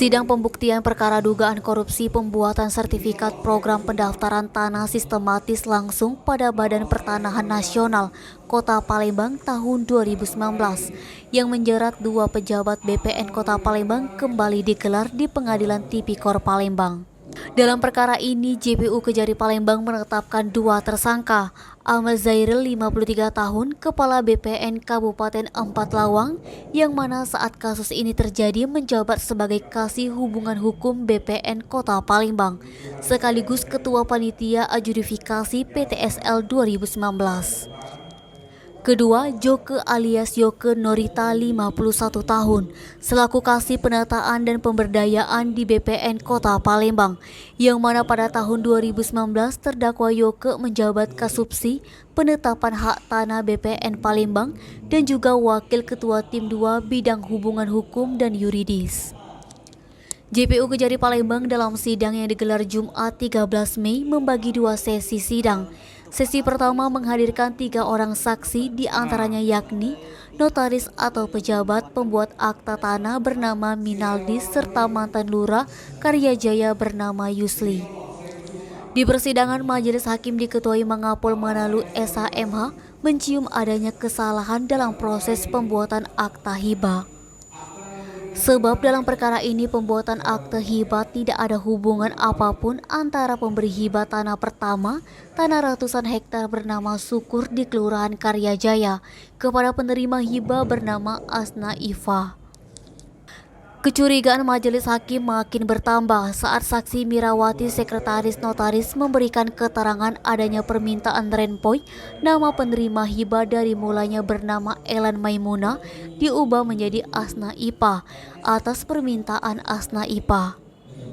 Sidang pembuktian perkara dugaan korupsi pembuatan sertifikat program pendaftaran tanah sistematis langsung pada Badan Pertanahan Nasional Kota Palembang tahun 2019 yang menjerat dua pejabat BPN Kota Palembang kembali digelar di Pengadilan Tipikor Palembang. Dalam perkara ini, JPU Kejari Palembang menetapkan dua tersangka, Ahmad Zairil 53 tahun, Kepala BPN Kabupaten Empat Lawang, yang mana saat kasus ini terjadi menjabat sebagai Kasih Hubungan Hukum BPN Kota Palembang, sekaligus Ketua Panitia Adjudifikasi PTSL 2019. Kedua, Joke alias Yoke Norita 51 tahun, selaku Kasih Penataan dan Pemberdayaan di BPN Kota Palembang, yang mana pada tahun 2019 terdakwa Yoke menjabat Kasubsi Penetapan Hak Tanah BPN Palembang dan juga Wakil Ketua Tim 2 Bidang Hubungan Hukum dan Yuridis. JPU Kejari Palembang dalam sidang yang digelar Jumat 13 Mei membagi dua sesi sidang. Sesi pertama menghadirkan 3 orang saksi, diantaranya yakni notaris atau pejabat pembuat akta tanah bernama Minaldis serta mantan lurah Karyajaya bernama Yusli. Di persidangan, majelis hakim diketuai Mangapol Manalu SHMH mencium adanya kesalahan dalam proses pembuatan akta hibah. Sebab dalam perkara ini pembuatan akte hibah tidak ada hubungan apapun antara pemberi hibah tanah pertama, tanah ratusan hektar bernama Sukur di Kelurahan Karyajaya, kepada penerima hibah bernama Asna Ifa. Kecurigaan majelis hakim makin bertambah saat saksi Mirawati sekretaris notaris memberikan keterangan adanya permintaan renpoy nama penerima hibah dari mulanya bernama Elan Maimuna diubah menjadi Asna Ipa atas permintaan Asna Ipa,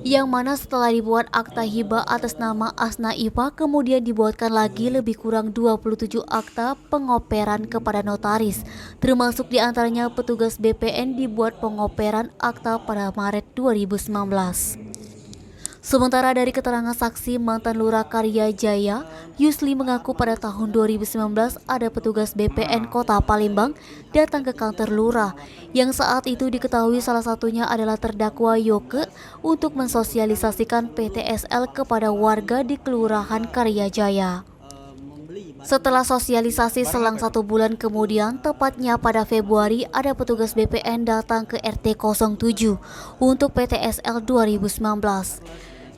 yang mana setelah dibuat akta hibah atas nama Asna Ipa kemudian dibuatkan lagi lebih kurang 27 akta pengoperan kepada notaris, termasuk diantaranya petugas BPN dibuat pengoperan akta pada Maret 2019. Sementara dari keterangan saksi mantan lurah Karyajaya, Yusli mengaku pada tahun 2019 ada petugas BPN Kota Palembang datang ke kantor lurah, yang saat itu diketahui salah satunya adalah terdakwa Yoke untuk mensosialisasikan PTSL kepada warga di Kelurahan Karyajaya. Setelah sosialisasi selang 1 bulan kemudian, tepatnya pada Februari, ada petugas BPN datang ke RT 07 untuk PTSL 2019.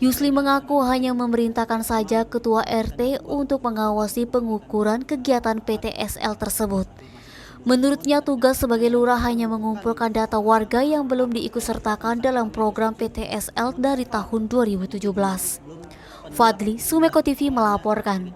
Yusli mengaku hanya memerintahkan saja ketua RT untuk mengawasi pengukuran kegiatan PTSL tersebut. Menurutnya tugas sebagai lurah hanya mengumpulkan data warga yang belum diikutsertakan dalam program PTSL dari tahun 2017. Fadli, Sumeko TV melaporkan.